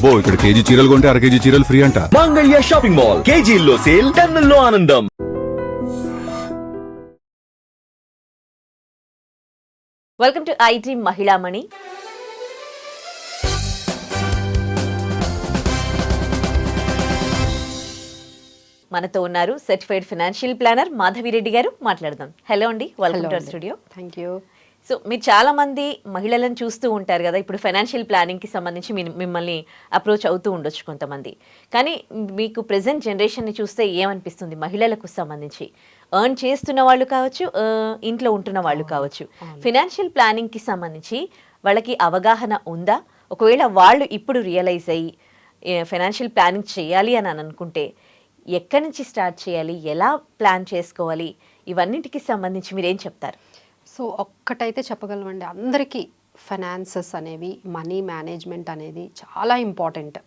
ఇక్కడ కేజీ చీరలు కొంటే అర కేజీ చీరలు ఫ్రీ అంట. మంగళ్య షాపింగ్ మాల్, కేజీల్లో సేల్, టన్నుల్లో ఆనందం. వెల్కమ్ టు ఐ డ్రీమ్ మహిళామణి. మనతో ఉన్నారు సర్టిఫైడ్ ఫైనాన్షియల్ ప్లానర్ మాధవిరెడ్డి గారు. మాట్లాడదాం. హలో అండి, welcome to our studio. Thank you. So మీరు చాలా మంది మహిళలను చూస్తూ ఉంటారు కదా, ఇప్పుడు ఫైనాన్షియల్ ప్లానింగ్కి సంబంధించి మిమ్మల్ని అప్రోచ్ అవుతూ ఉండొచ్చు కొంతమంది. కానీ మీకు ప్రెసెంట్ జనరేషన్ని చూస్తే ఏమనిపిస్తుంది మహిళలకు సంబంధించి? ఎర్న్ చేస్తున్న వాళ్ళు కావచ్చు, ఇంట్లో ఉంటున్న వాళ్ళు కావచ్చు, ఫైనాన్షియల్ ప్లానింగ్కి సంబంధించి వాళ్ళకి అవగాహన ఉందా? ఒకవేళ వాళ్ళు ఇప్పుడు రియలైజ్ అయ్యి ఫైనాన్షియల్ ప్లానింగ్ చేయాలి అని అనుకుంటే ఎక్కడి నుంచి స్టార్ట్ చేయాలి, ఎలా ప్లాన్ చేసుకోవాలి, ఇవన్నిటికి సంబంధించి మీరేం చెప్తారు? సో ఒక్కటైతే చెప్పగలమండి, అందరికీ ఫైనాన్సెస్ అనేవి, మనీ మేనేజ్మెంట్ అనేది చాలా ఇంపార్టెంట్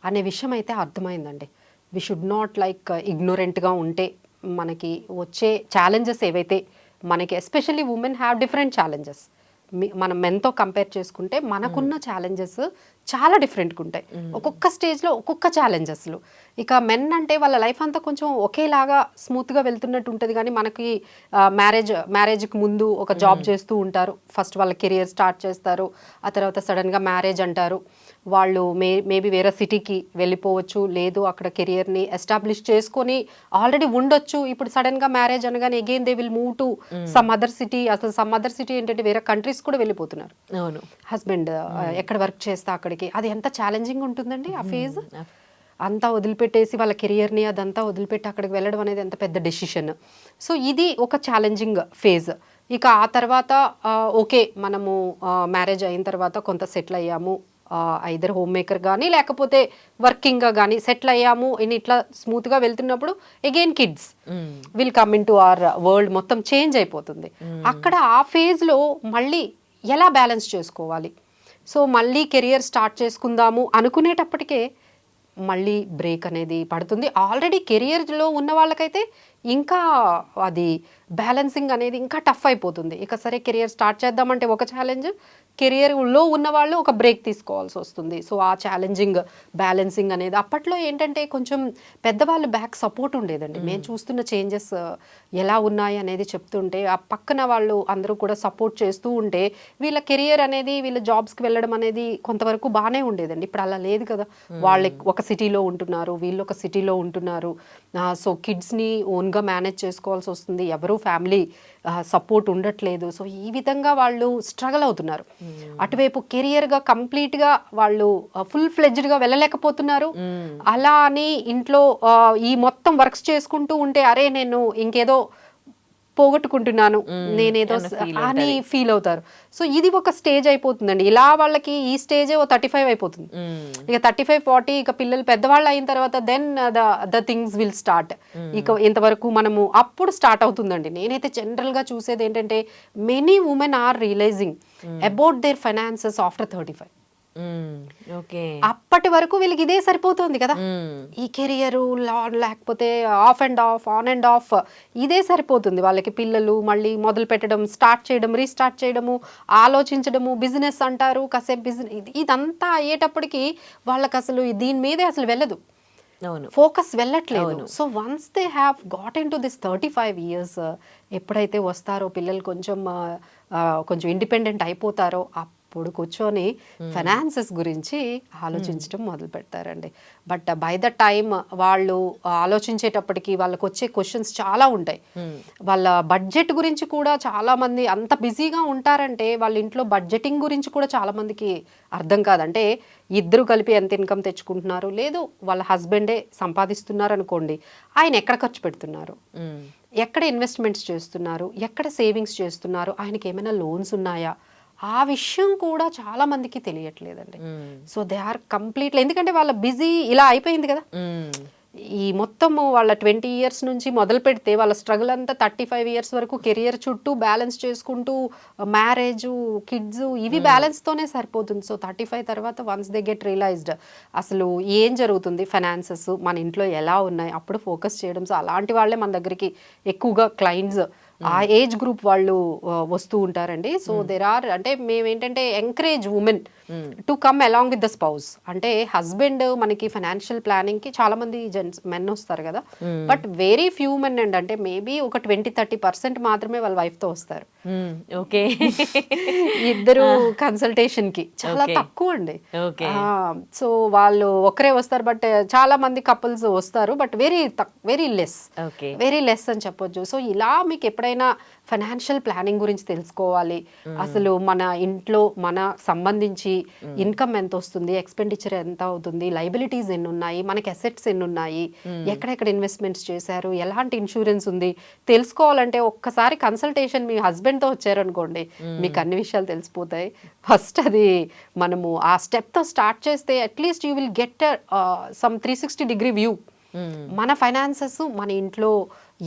అనే విషయం అయితే అర్థమైందండి. వి షుడ్ నాట్ లైక్ ఇగ్నోరెంట్గా ఉంటే మనకి వచ్చే ఛాలెంజెస్ ఏవైతే మనకి, especially women have different challenges. మనం మెన్తో కంపేర్ చేసుకుంటే మనకున్న ఛాలెంజెస్ చాలా డిఫరెంట్గా ఉంటాయి. ఒక్కొక్క స్టేజ్లో ఒక్కొక్క ఛాలెంజెస్లు. ఇక మెన్ అంటే వాళ్ళ లైఫ్ అంతా కొంచెం ఒకేలాగా స్మూత్గా వెళ్తున్నట్టు ఉంటుంది. కానీ మనకి మ్యారేజ్కి ముందు ఒక జాబ్ చేస్తూ ఉంటారు, ఫస్ట్ వాళ్ళ కెరియర్ స్టార్ట్ చేస్తారు, ఆ తర్వాత సడన్గా మ్యారేజ్ అంటారు, వాళ్ళు మేబీ వేరే సిటీకి వెళ్ళిపోవచ్చు, లేదు అక్కడ కెరియర్ని ఎస్టాబ్లిష్ చేసుకొని ఆల్రెడీ ఉండొచ్చు. ఇప్పుడు సడన్గా మ్యారేజ్ అనగానే again they will move to some other city. అసలు సమ్ అదర్ సిటీ ఏంటంటే వేరే కంట్రీస్ కూడా వెళ్ళిపోతున్నారు. అవును, హస్బెండ్ ఎక్కడ వర్క్ చేస్తే అక్కడికి. అది ఎంత ఛాలెంజింగ్ ఉంటుందండి ఆ ఫేజ్. అంతా వదిలిపెట్టేసి వాళ్ళ కెరియర్ని అదంతా వదిలిపెట్టి అక్కడికి వెళ్ళడం అనేది ఎంత పెద్ద డెసిషన్. సో ఇది ఒక ఛాలెంజింగ్ ఫేజ్. ఇక ఆ తర్వాత ఓకే, మనము మ్యారేజ్ అయిన తర్వాత కొంత సెటిల్ అయ్యాము, ఐదర్ హోమ్ మేకర్ కానీ లేకపోతే వర్కింగ్గా కానీ సెటిల్ అయ్యాము, ఇట్లా స్మూత్గా వెళ్తున్నప్పుడు again kids will come in to our world. మొత్తం చేంజ్ అయిపోతుంది. అక్కడ ఆ ఫేజ్లో మళ్ళీ ఎలా బ్యాలెన్స్ చేసుకోవాలి? సో మళ్ళీ కెరియర్ స్టార్ట్ చేసుకుందాము అనుకునేటప్పటికే మళ్ళీ బ్రేక్ అనేది పడుతుంది. ఆల్రెడీ కెరియర్లో ఉన్న వాళ్ళకైతే ఇంకా అది బ్యాలెన్సింగ్ అనేది ఇంకా టఫ్ అయిపోతుంది. ఇక సరే కెరియర్ స్టార్ట్ చేద్దామంటే ఒక ఛాలెంజ్, కెరియర్లో ఉన్న వాళ్ళు ఒక బ్రేక్ తీసుకోవాల్సి వస్తుంది. సో ఆ ఛాలెంజింగ్ బ్యాలెన్సింగ్ అనేది అప్పట్లో ఏంటంటే కొంచెం పెద్దవాళ్ళు బ్యాక్ సపోర్ట్ ఉండేదండి. మేము చూస్తున్న చేంజెస్ ఎలా ఉన్నాయి అనేది చెప్తుంటే ఆ పక్కన వాళ్ళు అందరూ కూడా సపోర్ట్ చేస్తూ ఉంటే వీళ్ళ కెరియర్ అనేది, వీళ్ళ జాబ్స్కి వెళ్ళడం అనేది కొంతవరకు బాగానే ఉండేదండి. ఇప్పుడు అలా లేదు కదా. వాళ్ళు ఒక సిటీలో ఉంటున్నారు, వీళ్ళు ఒక సిటీలో ఉంటున్నారు. సో కిడ్స్ని ఓన్గా మేనేజ్ చేసుకోవాల్సి వస్తుంది, ఎవరు ఫ్యామిలీ సపోర్ట్ ఉండట్లేదు. సో ఈ విధంగా వాళ్ళు స్ట్రగల్ అవుతున్నారు. అటువైపు కెరియర్గా కంప్లీట్గా వాళ్ళు ఫుల్ ఫ్లెడ్జ్డ్గా వెళ్ళలేకపోతున్నారు. అలా అని ఇంట్లో ఈ మొత్తం వర్క్స్ చేసుకుంటూ ఉంటే అరే నేను ఇంకేదో పోగొట్టుకుంటున్నాను, నేనేదో అని ఫీల్ అవుతారు. సో ఇది ఒక స్టేజ్ అయిపోతుందండి. ఇలా వాళ్ళకి ఈ స్టేజే 35 అయిపోతుంది. ఇక 35, 40 ఇక పిల్లలు పెద్దవాళ్ళు అయిన తర్వాత then the things will start. ఇక ఇంతవరకు మనము అప్పుడు స్టార్ట్ అవుతుందండి. నేనైతే జనరల్గా చూసేది ఏంటంటే many women are realizing about their finances after 35. అప్పటి వరకు వీళ్ళకి ఇదే సరిపోతుంది కదా, ఈ కెరియర్ లేకపోతే of and of, on and of, ఇదే సరిపోతుంది వాళ్ళకి. పిల్లలు మళ్ళీ మొదలు పెట్టడం, స్టార్ట్ చేయడం, రీస్టార్ట్ చేయడము, ఆలోచించడము, బిజినెస్ అంటారు, కాసేపు బిజినెస్, ఇదంతా అయ్యేటప్పటికి వాళ్ళకి అసలు దీని మీదే అసలు వెళ్ళదు, ఫోకస్ వెళ్ళట్లేదు. So once they have got in to this 35 years, ఎప్పుడైతే వస్తారో పిల్లలు కొంచెం ఇండిపెండెంట్ అయిపోతారో అప్పుడు కూర్చొని ఫైనాన్సెస్ గురించి ఆలోచించడం మొదలు పెడతారండి. బట్ బై ద టైమ్ వాళ్ళు ఆలోచించేటప్పటికి వాళ్ళకి వచ్చే క్వశ్చన్స్ చాలా ఉంటాయి. వాళ్ళ బడ్జెట్ గురించి కూడా చాలా మంది అంత బిజీగా ఉంటారంటే వాళ్ళ ఇంట్లో బడ్జెటింగ్ గురించి కూడా చాలా మందికి అర్థం కాదంటే, ఇద్దరు కలిపి ఎంత ఇన్కమ్ తెచ్చుకుంటున్నారు, లేదు వాళ్ళ హస్బెండే సంపాదిస్తున్నారు అనుకోండి, ఆయన ఎక్కడ ఖర్చు పెడుతున్నారు, ఎక్కడ ఇన్వెస్ట్మెంట్స్ చేస్తున్నారు, ఎక్కడ సేవింగ్స్ చేస్తున్నారు, ఆయనకి ఏమైనా లోన్స్ ఉన్నాయా, ఆ విషయం కూడా చాలా మందికి తెలియట్లేదండి. సో దే ఆర్ కంప్లీట్లీ, ఎందుకంటే వాళ్ళ బిజీ ఇలా అయిపోయింది కదా. ఈ మొత్తము వాళ్ళ 20 years నుంచి మొదలు పెడితే వాళ్ళ స్ట్రగుల్ అంతా 35 years వరకు కెరియర్ చుట్టూ బ్యాలెన్స్ చేసుకుంటూ మ్యారేజ్, కిడ్స్, ఇవి బ్యాలెన్స్తోనే సరిపోతుంది. సో 35 తర్వాత వన్స్ దే గెట్ రియలైజ్డ్ అసలు ఏం జరుగుతుంది, ఫైనాన్సెస్ మన ఇంట్లో ఎలా ఉన్నాయి, అప్పుడు ఫోకస్ చేయడం. సో అలాంటి వాళ్ళే మన దగ్గరికి ఎక్కువగా క్లయింట్స్ ఆ ఏజ్ గ్రూప్ వాళ్ళు వస్తూ ఉంటారండి. సో దేర్ ఆర్, అంటే మేము ఏంటంటే encourage women to come along with the spouse. అంటే హస్బెండ్ మనకి ఫైనాన్షియల్ ప్లానింగ్ కి చాలా మంది మెన్ వస్తారు కదా, బట్ వెరీ ఫ్యూ మెన్ అండి, అంటే మేబీ ఒక 20-30% మాత్రమే వాళ్ళ వైఫ్ తో వస్తారు. ఓకే. ఇద్దరు కన్సల్టేషన్ కి చాలా తక్కువ అండి. సో వాళ్ళు ఒకరే వస్తారు, బట్ చాలా మంది కపుల్స్ వస్తారు, బట్ వెరీ లెస్ అని చెప్పొచ్చు. సో ఇలా మీకు ఎప్పుడైనా ఫైనాన్షియల్ ప్లానింగ్ గురించి తెలుసుకోవాలి, అసలు మన ఇంట్లో మన సంబంధించి ఇన్కమ్ ఎంత వస్తుంది, ఎక్స్పెండిచర్ ఎంత అవుతుంది, లైబిలిటీస్ ఎన్ని ఉన్నాయి, మనకి అసెట్స్ ఎన్ని ఉన్నాయి, ఎక్కడెక్కడ ఇన్వెస్ట్మెంట్స్ చేశారు, ఎలాంటి ఇన్సూరెన్స్ ఉంది తెలుసుకోవాలంటే ఒక్కసారి కన్సల్టేషన్ మీ హస్బెండ్తో వచ్చారనుకోండి, మీకు అన్ని విషయాలు తెలిసిపోతాయి. ఫస్ట్ అది మనము ఆ స్టెప్తో స్టార్ట్ చేస్తే at least you will get some 360-degree view. మన ఫైనాన్సెస్ మన ఇంట్లో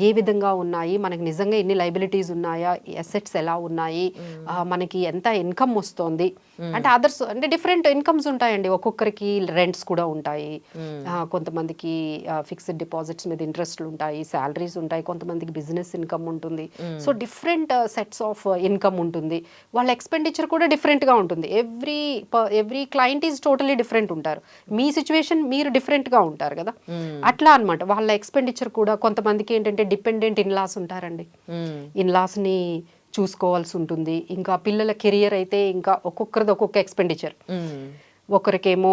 ఏ విధంగా ఉన్నాయి, మనకి నిజంగా ఎన్ని లైబిలిటీస్ ఉన్నాయా, అసెట్స్ ఎలా ఉన్నాయి, మనకి ఎంత ఇన్కమ్ వస్తుంది, అంటే అదర్స్ అంటే డిఫరెంట్ ఇన్కమ్స్ ఉంటాయండి. ఒక్కొక్కరికి రెంట్స్ కూడా ఉంటాయి, కొంతమందికి ఫిక్స్డ్ డిపాజిట్స్ మీద ఇంట్రెస్ట్లు ఉంటాయి, శాలరీస్ ఉంటాయి, కొంతమందికి బిజినెస్ ఇన్కమ్ ఉంటుంది. So different sets of income ఉంటుంది. వాళ్ళ ఎక్స్పెండిచర్ కూడా డిఫరెంట్గా ఉంటుంది. Every client is totally different ఉంటారు. మీ సిచ్యువేషన్ మీరు డిఫరెంట్గా ఉంటారు కదా, అట్లా అనమాట. వాళ్ళ ఎక్స్పెండిచర్ కూడా కొంతమందికి ఏంటంటే డిపెండెంట్ ఇన్లాస్ ఉంటారండి, ఇన్లాస్ని చూసుకోవాల్సి ఉంటుంది. ఇంకా పిల్లల కెరియర్ అయితే ఇంకా ఒక్కొక్కరిది ఒక్కొక్క ఎక్స్పెండిచర్. ఒకరికేమో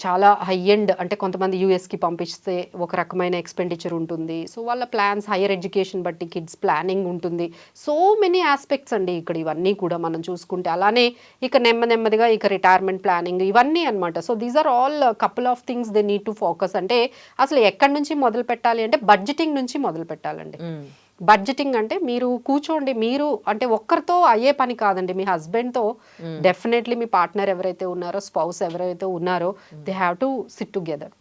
చాలా హై ఎండ్, అంటే కొంతమంది యూఎస్కి పంపిస్తే ఒక రకమైన ఎక్స్పెండిచర్ ఉంటుంది. సో వాళ్ళ ప్లాన్స్ హైయర్ ఎడ్యుకేషన్ బట్టి కిడ్స్ ప్లానింగ్ ఉంటుంది. సో మెనీ ఆస్పెక్ట్స్ అండి ఇక్కడ ఇవన్నీ కూడా మనం చూసుకుంటే. అలానే ఇక నెమ్మదిగా ఇక రిటైర్మెంట్ ప్లానింగ్ ఇవన్నీ అనమాట. So these are all couple of things they need to focus. అంటే అసలు ఎక్కడి నుంచి మొదలు పెట్టాలి అంటే బడ్జెటింగ్ నుంచి మొదలు పెట్టాలండి. బడ్జెటింగ్ అంటే మీరు కూర్చోండి, మీరు అంటే ఒక్కరితో అయ్యే పని కాదండి. మీ హస్బెండ్తో డెఫినెట్లీ మీ పార్ట్నర్ ఎవరైతే ఉన్నారో, స్పౌస్ ఎవరైతే ఉన్నారో, they have to SIT together,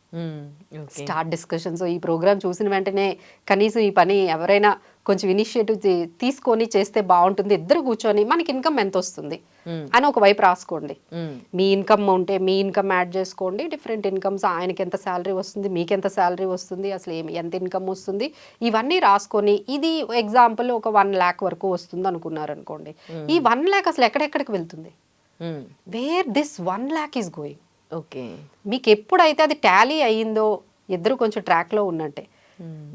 start discussions. ఈ ప్రోగ్రామ్ చూసిన వెంటనే కనీసం ఈ పని ఎవరైనా కొంచెం ఇనిషియేటివ్ తీసుకొని చేస్తే బాగుంటుంది. ఇద్దరు కూర్చొని మనకి ఇన్కమ్ ఎంత వస్తుంది అని ఒక వైపు రాసుకోండి. మీ ఇన్కమ్ ఉంటే మీ ఇన్కమ్ యాడ్ చేసుకోండి, డిఫరెంట్ ఇన్కమ్స్, ఆయనకి ఎంత శాలరీ వస్తుంది, మీకు ఎంత శాలరీ వస్తుంది, అసలు ఎంత ఇన్కమ్ వస్తుంది, ఇవన్నీ రాసుకొని ఇది ఎగ్జాంపుల్ ఒక 1 lakh వరకు వస్తుంది అనుకున్నారు అనుకోండి. ఈ 1 lakh అసలు ఎక్కడెక్కడికి వెళ్తుంది, where this 1 lakh is going. Okay, మీకు ఎప్పుడైతే అది టాలీ అయ్యిందో ఇద్దరు కొంచెం ట్రాక్లో ఉన్నట్టే.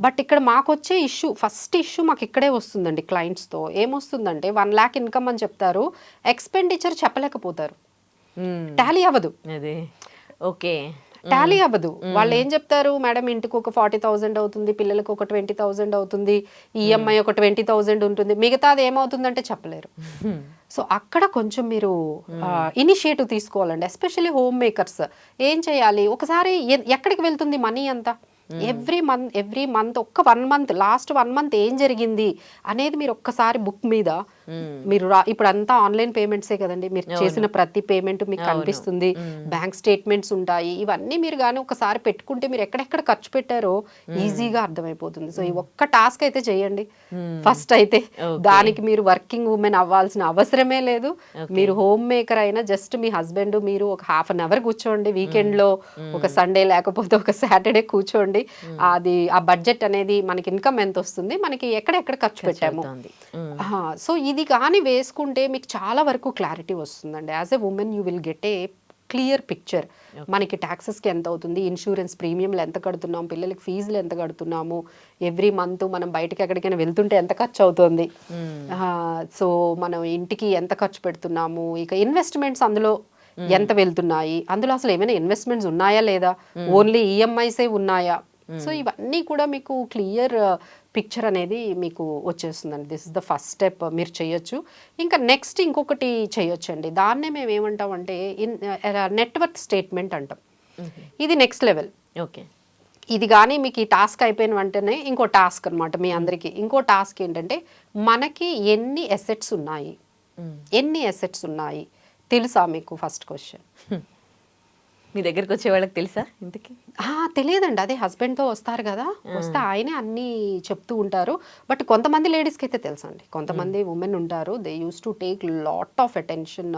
బట్ ఇక్కడ మాకు వచ్చే ఫస్ట్ ఇష్యూ మాకు ఇక్కడే వస్తుందండి. క్లయింట్స్తో ఏమొస్తుందంటే 1 lakh ఇన్కమ్ అని చెప్తారు, ఎక్స్పెండిచర్ చెప్పలేకపోతారు, టాలీ అవ్వదు. ఓకే, టాలీ అవ్వదు. వాళ్ళు ఏం చెప్తారు, మేడం ఇంటికి ఒక 40,000 అవుతుంది, పిల్లలకు ఒక 20,000 అవుతుంది, ఈఎంఐ ఒక 20,000 ఉంటుంది, మిగతాది ఏమవుతుందంటే చెప్పలేరు. సో అక్కడ కొంచెం మీరు ఇనిషియేటివ్ తీసుకోవాలండి. ఎస్పెషల్లీ హోమ్ మేకర్స్ ఏం చేయాలి, ఒకసారి ఎక్కడికి వెళ్తుంది మనీ అంతా, ఎవ్రీ మంత్ ఒక్క 1 month లాస్ట్ 1 month ఏం జరిగింది అనేది మీరు ఒక్కసారి బుక్ మీద మీరు ఇప్పుడు అంతా ఆన్లైన్ పేమెంట్సే కదండి, మీరు చేసిన ప్రతి పేమెంట్ మీకు కనిపిస్తుంది, బ్యాంక్ స్టేట్మెంట్స్ ఉంటాయి, ఇవన్నీ మీరు కానీ ఒకసారి పెట్టుకుంటే మీరు ఎక్కడెక్కడ ఖర్చు పెట్టారో ఈజీగా అర్థమైపోతుంది. సో ఈ ఒక్క టాస్క్ అయితే చేయండి ఫస్ట్ అయితే. దానికి మీరు వర్కింగ్ ఉమెన్ అవ్వాల్సిన అవసరమే లేదు. మీరు హోమ్ మేకర్ అయినా జస్ట్ మీ హస్బెండ్ మీరు ఒక 1/2 hour కూర్చోండి, వీకెండ్లో ఒక సండే లేకపోతే ఒక సాటర్డే కూర్చోండి. అది ఆ బడ్జెట్ అనేది మనకి ఇన్కమ్ ఎంత వస్తుంది, మనకి ఎక్కడెక్కడ ఖర్చు పెట్టాము, సో ఇది కానీ వేసుకుంటే మీకు చాలా వరకు క్లారిటీ వస్తుందండి. As a women you will get a clear picture. మనకి ట్యాక్సెస్కి ఎంత అవుతుంది, ఇన్సూరెన్స్ ప్రీమియంలు ఎంత కడుతున్నాము, పిల్లలకి ఫీజులు ఎంత కడుతున్నాము, ఎవ్రీ మంత్ మనం బయటకి ఎక్కడికైనా వెళ్తుంటే ఎంత ఖర్చు అవుతుంది, సో మనం ఇంటికి ఎంత ఖర్చు పెడుతున్నాము, ఇక ఇన్వెస్ట్మెంట్స్ అందులో ఎంత వెళ్తున్నాయి, అందులో అసలు ఏమైనా ఇన్వెస్ట్మెంట్స్ ఉన్నాయా లేదా, ఓన్లీ ఈఎంఐసే ఉన్నాయా. సో ఇవన్నీ కూడా మీకు క్లియర్ పిక్చర్ అనేది మీకు వచ్చేస్తుందండి. This is the first step మీరు చేయొచ్చు. ఇంకా నెక్స్ట్ ఇంకొకటి చేయొచ్చండి, దాన్నే మేము ఏమంటామంటే నెట్వర్క్ స్టేట్మెంట్ అంటాం. ఇది నెక్స్ట్ లెవెల్. ఓకే, ఇది కానీ మీకు ఈ టాస్క్ అయిపోయిన వెంటనే ఇంకో టాస్క్ అనమాట మీ అందరికీ. ఇంకో టాస్క్ ఏంటంటే మనకి ఎన్ని అసెట్స్ ఉన్నాయి తెలుసా మీకు? First question. మీ దగ్గరికి వచ్చే వాళ్ళకి తెలుసా ఇంతకీ? తెలియదండి, అదే హస్బెండ్తో వస్తారు కదా, వస్తే ఆయనే అన్నీ చెప్తూ ఉంటారు. బట్ కొంతమంది లేడీస్కి అయితే తెలుసండి, కొంతమంది ఉమెన్ ఉంటారు, they use to take lot of attention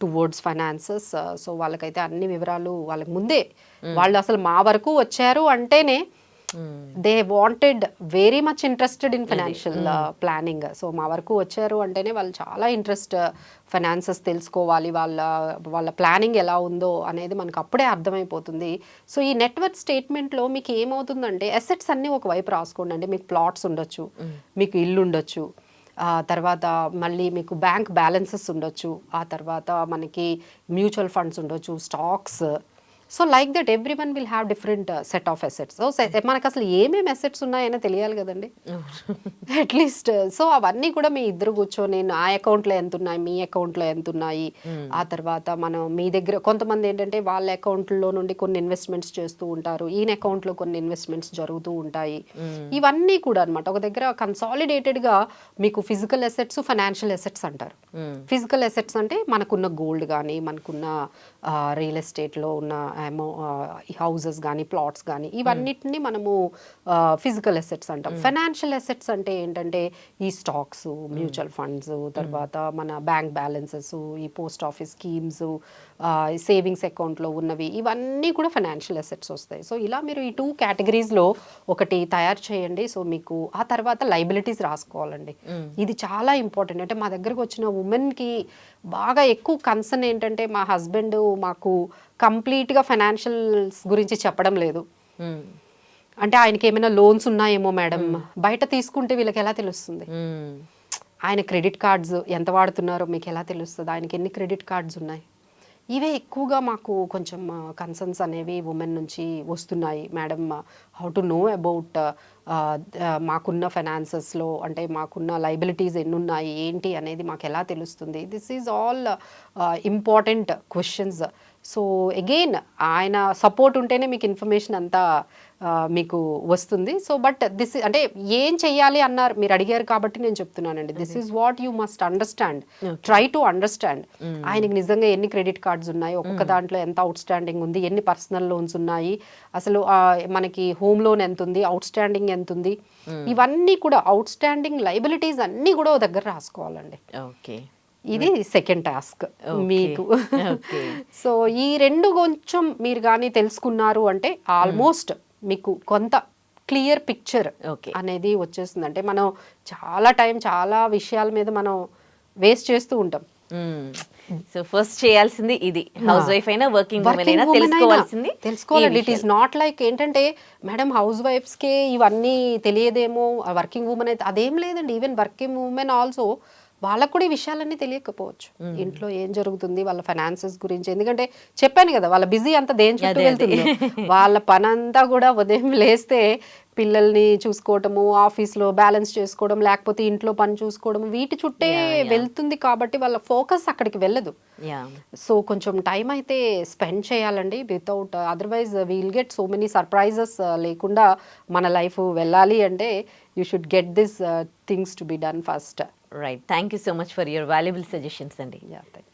towards finances. So వాళ్ళకైతే అన్ని వివరాలు వాళ్ళకి ముందే, వాళ్ళు అసలు మా వరకు వచ్చారు అంటేనే they wanted very much interested in financial planning. So మా వరకు వచ్చారు అంటేనే వాళ్ళు చాలా ఇంట్రెస్ట్, ఫైనాన్సెస్ తెలుసుకోవాలి, వాళ్ళ ప్లానింగ్ ఎలా ఉందో అనేది మనకు అప్పుడే అర్థమైపోతుంది. సో ఈ నెట్వర్క్ స్టేట్మెంట్లో మీకు ఏమవుతుందంటే అసెట్స్ అన్నీ ఒకవైపు రాసుకోండి అండి. మీకు ప్లాట్స్ ఉండొచ్చు, మీకు ఇల్లు ఉండొచ్చు, తర్వాత మళ్ళీ మీకు బ్యాంక్ బ్యాలెన్సెస్ ఉండొచ్చు, ఆ తర్వాత మనకి మ్యూచువల్ ఫండ్స్ ఉండొచ్చు, stocks. So like that every one will have different set of assets. So మనకు అసలు ఏమేమి అసెట్స్ ఉన్నాయని తెలియాలి కదండి అట్లీస్ట్. సో అవన్నీ కూడా మీ ఇద్దరు కూర్చొని నా అకౌంట్లో ఎంత ఉన్నాయి, మీ అకౌంట్లో ఎంత ఉన్నాయి, ఆ తర్వాత మనం మీ దగ్గర కొంతమంది ఏంటంటే వాళ్ళ అకౌంట్లో నుండి కొన్ని ఇన్వెస్ట్మెంట్స్ చేస్తూ ఉంటారు, ఈయన అకౌంట్లో కొన్ని ఇన్వెస్ట్మెంట్స్ జరుగుతూ ఉంటాయి. ఇవన్నీ కూడా అనమాట ఒక దగ్గర కన్సాలిడేటెడ్గా మీకు ఫిజికల్ అసెట్స్, ఫైనాన్షియల్ అసెట్స్ అంటారు. ఫిజికల్ అసెట్స్ అంటే మనకున్న గోల్డ్ కానీ, మనకున్న రియల్ ఎస్టేట్లో ఉన్న హౌసెస్ కానీ, ప్లాట్స్ కానీ, ఇవన్నిటిని మనము ఫిజికల్ అసెట్స్ అంటాం. ఫైనాన్షియల్ అసెట్స్ అంటే ఏంటంటే ఈ స్టాక్స్, మ్యూచువల్ ఫండ్స్, తర్వాత మన బ్యాంక్ బ్యాలెన్సెస్, ఈ పోస్ట్ ఆఫీస్ స్కీమ్స్, సేవింగ్స్ అకౌంట్లో ఉన్నవి, ఇవన్నీ కూడా ఫైనాన్షియల్ అసెట్స్ వస్తాయి. సో ఇలా మీరు ఈ 2 కేటగిరీస్లో ఒకటి తయారు చేయండి. సో మీకు ఆ తర్వాత లైబిలిటీస్ రాసుకోవాలండి. ఇది చాలా ఇంపార్టెంట్. అంటే మా దగ్గరకు వచ్చిన ఉమెన్కి బాగా ఎక్కువ కన్సర్న్ ఏంటంటే మా హస్బెండ్ మాకు కంప్లీట్గా ఫైనాన్షియల్స్ గురించి చెప్పడం లేదు. అంటే ఆయనకి ఏమైనా లోన్స్ ఉన్నాయేమో మేడం, బయట తీసుకుంటే వీళ్ళకి ఎలా తెలుస్తుంది? ఆయన క్రెడిట్ కార్డ్స్ ఎంత వాడుతున్నారో మీకు ఎలా తెలుస్తుంది? ఆయనకి ఎన్ని క్రెడిట్ కార్డ్స్ ఉన్నాయి? ఇవే ఎక్కువగా మాకు కొంచెం కన్సర్న్స్ అనేవి ఉమెన్ నుంచి వస్తున్నాయి. Madam how to know about మాకున్న ఫైనాన్సెస్లో, అంటే మాకున్న లైబిలిటీస్ ఎన్ని ఉన్నాయి ఏంటి అనేది మాకు ఎలా తెలుస్తుంది? This is all important questions. So again ఆయన సపోర్ట్ ఉంటేనే మీకు ఇన్ఫర్మేషన్ అంతా మీకు వస్తుంది. సో బట్ దిస్ అంటే ఏం చెయ్యాలి అన్నారు, మీరు అడిగారు కాబట్టి నేను చెప్తున్నానండి. This is what you must understand, try to understand. ఆయనకి నిజంగా ఎన్ని క్రెడిట్ కార్డ్స్ ఉన్నాయి, ఒక్కొక్క దాంట్లో ఎంత అవుట్ స్టాండింగ్ ఉంది, ఎన్ని పర్సనల్ లోన్స్ ఉన్నాయి, అసలు మనకి హోమ్ లోన్ ఎంత ఉంది, అవుట్ స్టాండింగ్ ఎంత ఉంది, ఇవన్నీ కూడా అవుట్ స్టాండింగ్ లైబిలిటీస్ అన్నీ కూడా ఓ దగ్గర రాసుకోవాలండి. ఓకే, ఇది సెకండ్ టాస్క్ మీకు. సో ఈ 2 కొంచెం మీరు కానీ తెలుసుకున్నారు అంటే ఆల్మోస్ట్ మీకు కొంత క్లియర్ పిక్చర్ అనేది వచ్చేస్తుంది. అంటే మనం చాలా టైం చాలా విషయాల మీద మనం వేస్ట్ చేస్తూ ఉంటాం. సో ఫస్ట్ చేయాల్సింది ఇది, హౌస్ వైఫ్ అయినా వర్కింగ్ ఉమెన్ అయినా తెలుసుకోవాలి. ఇట్ ఈస్ నాట్ లైక్ ఏంటంటే మేడం హౌస్ వైఫ్స్కే ఇవన్నీ తెలియదేమో, వర్కింగ్ ఉమెన్ అయితే అదేం లేదండి. ఈవెన్ వర్కింగ్ ఉమెన్ ఆల్సో వాళ్ళకు కూడా ఈ విషయాలన్నీ తెలియకపోవచ్చు, ఇంట్లో ఏం జరుగుతుంది, వాళ్ళ ఫైనాన్సెస్ గురించి. ఎందుకంటే చెప్పాను కదా వాళ్ళ బిజీ అంతా దేని చుట్టూ వెళ్తుంది, వాళ్ళ పని అంతా కూడా ఉదయం లేస్తే పిల్లల్ని చూసుకోవటము, ఆఫీస్లో బ్యాలెన్స్ చేసుకోవడం, లేకపోతే ఇంట్లో పని చూసుకోవడం, వీటి చుట్టే వెళ్తుంది. కాబట్టి వాళ్ళ ఫోకస్ అక్కడికి వెళ్ళదు. సో కొంచెం టైం అయితే స్పెండ్ చేయాలండి. Without otherwise we'll get so many surprises. లేకుండా మన లైఫ్ వెళ్ళాలి అంటే you should get this things to be done first. Right, thank you so much for your valuable suggestions అండి. Thank you.